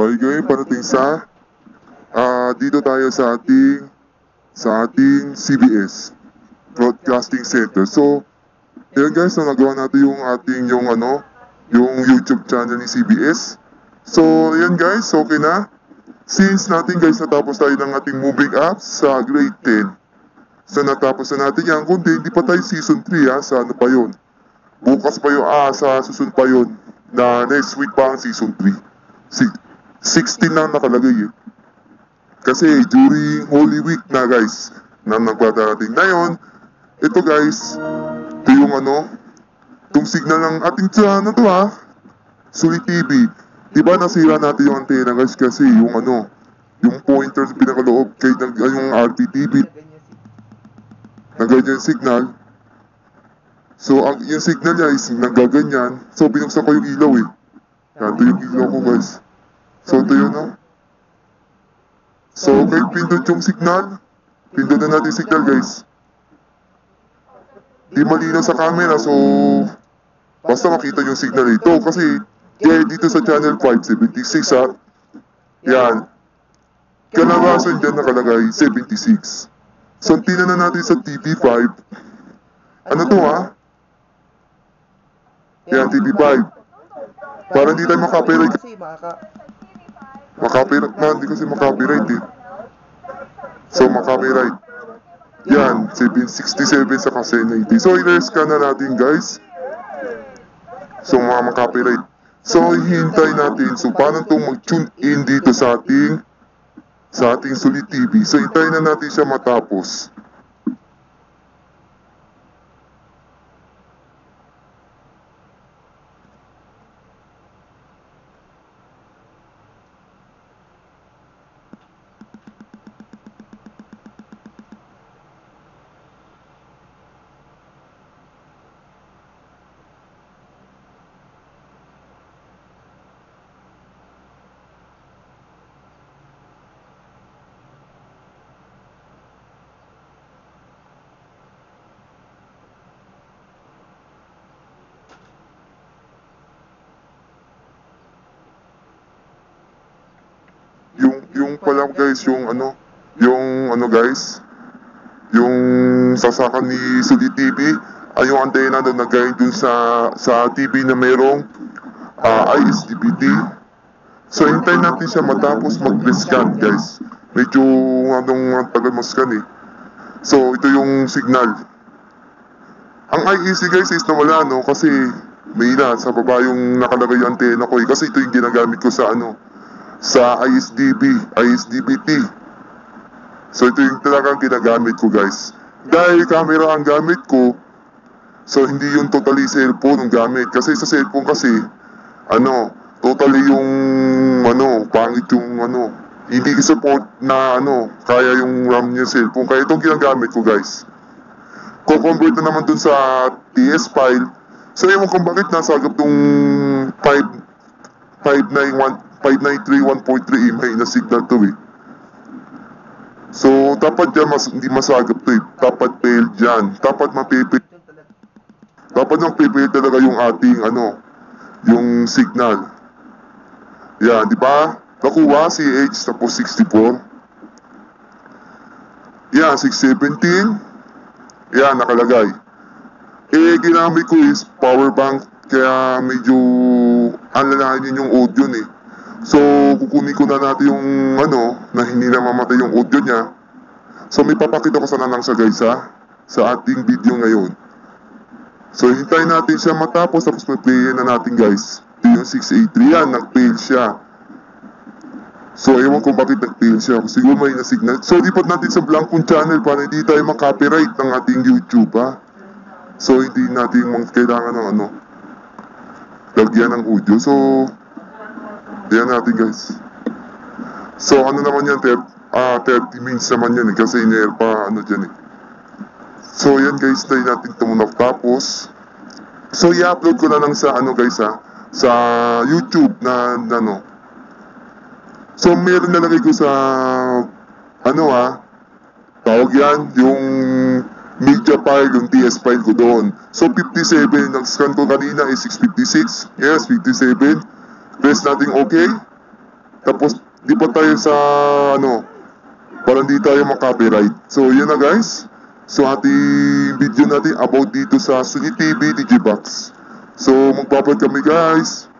Okay, ngayon parating sa dito tayo sa ating CBS Broadcasting Center. So, ayan guys, so nagawa natin yung YouTube channel ni CBS. So, ayan guys, okay na. Since natin guys natapos tayo ng ating moving up sa grade 10. So, natapos na natin yan. Kundi, hindi pa tayo season 3 sa ano pa yun. Bukas pa yun, sa susunod pa yun. Na next week pa ang season 3. 16 na nakalagay eh. Kasi during Holy Week na guys, na nagpadating. Ngayon, ito guys, ito yung itong signal ng ating channel to Sulit TV. Diba nasira natin yung antena guys kasi yung yung pointer sa pinakaloob kay yung RTTV. Nagaganyan signal. So, yung signal niya is nagaganyan. So, binuksan ko yung ilaw eh. Yan, ito yung ilaw ko guys. So, ito yun So, okay, pindot yung signal. Pindot na natin signal guys. Di malinaw sa camera, so basta makita yung signal ito. Kasi, dito sa channel 576 yan. Kalabasan dyan nakalagay 76. So, tingnan na natin sa TV5. Ano to Yan, TV5. Para hindi tayo makapiright. Makapiright man, hindi kasi makapiright eh. So, makapiright. Yan, 767 sa kasi 90. So, i-scan na natin guys. So, mga makapiright. So, hihintay natin. So, paano itong mag-tune in dito sa ating Sulit TV. So, hintayin na natin siya matapos. Yung pala guys, yung guys, yung sasakan ni Sulit TV, ay yung antena na nagayang dun sa TV na merong ISDPT. So, hintayin natin siya matapos mag-scan guys. Medyo tagal mag-scan eh. So, ito yung signal. Ang IEC guys is nawala kasi may sa baba yung nakalagay yung antena ko eh. Kasi ito yung ginagamit ko sa ISDPT. So, ito yung talagang ginagamit ko guys. Dahil camera ang gamit ko, so hindi yung totally cellphone ang gamit. Kasi sa cellphone kasi, totally yung, pangit yung, hindi support na, kaya yung RAM niya cellphone. Kaya itong ginagamit ko guys. Ko-convert na naman dun sa TS file. So, ewan kung bakit nasagap tong 593.1.3 may na signal to eh. So, dapat dyan hindi masagap to eh. Dapat fail dyan. Dapat mapipil talaga yung ating yung signal. Yan, di ba? Nakuha si H tapos 64. Yan, 617. Yan, nakalagay. Ginamit ko is power bank. Kaya medyo alalahanin yung audio eh. So, kukunin ko na natin yung na hindi na mamatay yung audio niya. So, may papakita ko sana lang siya guys sa ating video ngayon. So, hintayin natin siya matapos tapos may-playin na natin guys. Ito yung 683 yan, nag-fail siya. So, ewan kung bakit nag-fail siya. Siguro may na-signal. So, lipat natin sa blankong channel para hindi tayo makapiright ng ating YouTube So, hindi natin kailangan ng lagyan ng audio. So, yan natin guys. So, naman yan, 30 minutes naman yan kasi in-air pa dyan eh. So, yan guys, tayo natin tumunap tapos. So, i-upload ko na lang sa guys sa YouTube na So, meron nalagay ko sa tawag yan, yung media file, yung TS file ko doon. So, 57, nag-scan ko kanina is 656. Yes, 57. Press natin okay. Tapos, di pa tayo sa, ano, parang di tayo makapiright. So, yun na guys. So, ating video natin about dito sa Sunny TV Digibox. So, magpapad kami guys.